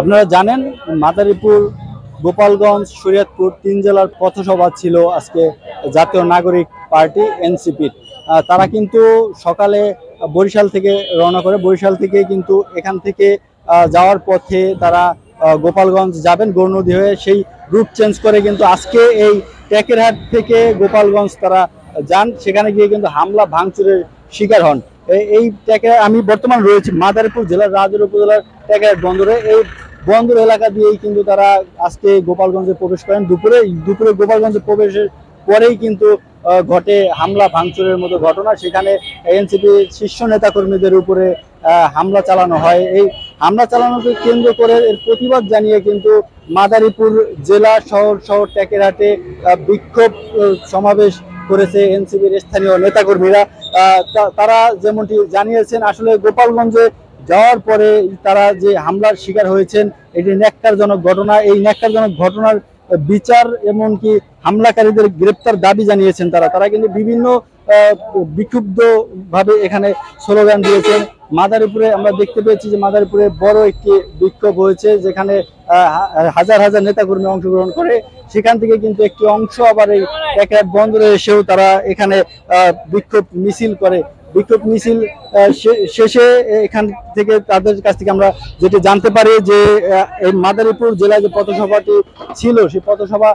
আপনারা জানেন মাদারীপুর, গোপালগঞ্জ, শরীয়তপুর ৩ জেলার পথসভা ছিল আজকে জাতীয় নাগরিক পার্টি এনসিপির। তারা কিন্তু সকালে বরিশাল থেকে রওনা করে, বরিশাল থেকে কিন্তু এখান থেকে যাওয়ার পথে তারা গোপালগঞ্জ যাবেন গৌরনদী হয়ে, সেই রুট চেঞ্জ করে কিন্তু আজকে এই টেকেরহাট থেকে গোপালগঞ্জ তারা যান। সেখানে গিয়ে কিন্তু হামলা ভাঙচুরের শিকার হন। এই আমি বর্তমান রয়েছি মাদারীপুর জেলার রাজৌর উপজেলার টেকেরহাট বন্দরে। এই বন্দর এলাকা দিয়েই কিন্তু তারা আজকে গোপালগঞ্জে প্রবেশ করেন। দুপুরে গোপালগঞ্জে প্রবেশের পরেই কিন্তু ঘটে হামলা ভাঙচুরের মতো ঘটনা। সেখানে এনসিপি শীর্ষ নেতা কর্মীদের উপরে হামলা চালানো হয়। এই হামলা চালানোকে কেন্দ্র করে এর প্রতিবাদ জানিয়ে কিন্তু মাদারীপুর জেলা শহর টেকেরহাটে বিক্ষোভ সমাবেশ করেছে এনসিপির স্থানীয় নেতাকর্মীরা। তারা যেমনটি জানিয়েছেন, আসলে গোপালগঞ্জে যাওয়ার পরে তারা যে হামলার শিকার হয়েছেন এটি ন্যাক্কারজনক ঘটনা। এই ন্যাক্কারজনক ঘটনার বিচার এমনকি হামলাকারীদের গ্রেপ্তার দাবি জানিয়েছেন তারা কিন্তু বিভিন্ন বিক্ষুব্ধ ভাবে এখানে স্লোগান দিয়েছেন। মাদারীপুরে আমরা দেখতে পেয়েছি যে মাদারীপুরে বড় একটি বিক্ষোভ হয়েছে, যেখানে হাজার হাজার নেতাকর্মী অংশগ্রহণ করে। সেখান থেকে কিন্তু একটি অংশ আবার এই টেকেরহাট বন্দরে এসেও তারা এখানে বিক্ষোভ মিছিল করে। বিক্ষোভ মিছিল শেষে এখান থেকে তাদের কাছ থেকে আমরা যেটি জানতে পারি যে এই মাদারীপুর জেলায় যে পথসভাটি ছিল সেই পথসভা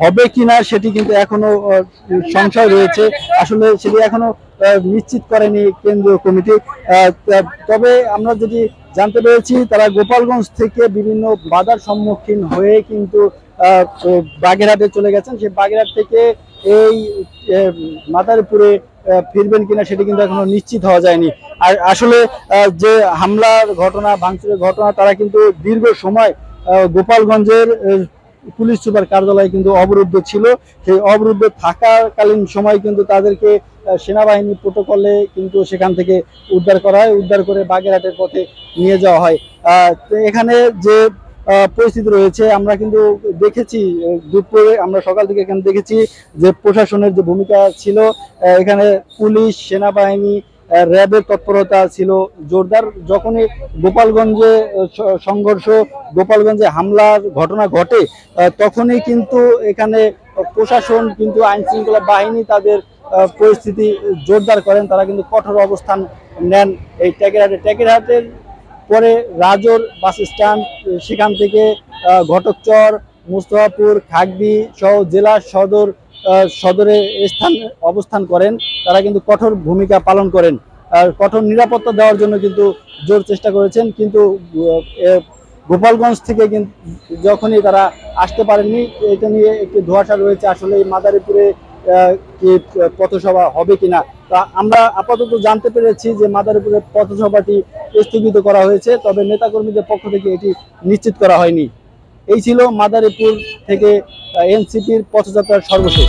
হবে কিনা সেটি কিন্তু এখনো সংশয় রয়েছে। আসলে সেটি এখনো নিশ্চিত করেনি কেন্দ্রীয় কমিটি। তবে আমরা যেটি জানতে পেরেছি, তারা গোপালগঞ্জ থেকে বিভিন্ন বাধার সম্মুখীন হয়ে কিন্তু বাগেরহাটে চলে গেছেন। সেই বাগেরহাট থেকে এই মাদারীপুরে ফিরবেন কিনা সেটি কিন্তু এখনো নিশ্চিত হওয়া যায়নি। আর আসলে যে হামলার ঘটনা, ভাঙচুরের ঘটনা, তারা কিন্তু দীর্ঘ সময় গোপালগঞ্জের পুলিশ সুপার কার্যালয় কিন্তু অবরুদ্ধ ছিল। সেই অবরুদ্ধ থাকাকালীন সময় কিন্তু তাদেরকে সেনাবাহিনী প্রোটোকলে কিন্তু সেখান থেকে উদ্ধার করা হয়, উদ্ধার করে বাগেরহাটের পথে নিয়ে যাওয়া হয়। এখানে যে পরিস্থিতি রয়েছে আমরা কিন্তু দেখেছি, দুপুরে আমরা সকাল থেকে এখানে দেখেছি যে প্রশাসনের যে ভূমিকা ছিল, এখানে পুলিশ, সেনাবাহিনী, র্যাবের তৎপরতা ছিল জোরদার। যখনই গোপালগঞ্জে সংঘর্ষ, গোপালগঞ্জে হামলার ঘটনা ঘটে, তখনই কিন্তু এখানে প্রশাসন কিন্তু আইন শৃঙ্খলা বাহিনী তাদের পরিস্থিতি জোরদার করেন। তারা কিন্তু কঠোর অবস্থান নেন এই টেকেরহাটের পরে রাজৌর বাস স্ট্যান্ড, সেখান থেকে ঘটকচর, মুস্তাফাপুর, খাগড়ি সহ জেলা সদরে অবস্থান করেন। তারা কিন্তু কঠোর ভূমিকা পালন করেন আর কঠোর নিরাপত্তা দেওয়ার জন্য কিন্তু জোর চেষ্টা করেছেন। কিন্তু গোপালগঞ্জ থেকে কিন্তু যখনই তারা আসতে পারেননি, এটা নিয়ে একটি ধোঁয়াশা রয়েছে আসলে এই মাদারীপুরে কি পথসভা হবে কিনা। তা আমরা আপাতত জানতে পেরেছি যে মাদারীপুরের পথসভাটি স্থগিত করা হয়েছে, তবে নেতাকর্মীদের পক্ষ থেকে এটি নিশ্চিত করা হয়নি। এই ছিল মাদারীপুর থেকে এনসিপির পথযাত্রার সর্বশেষ।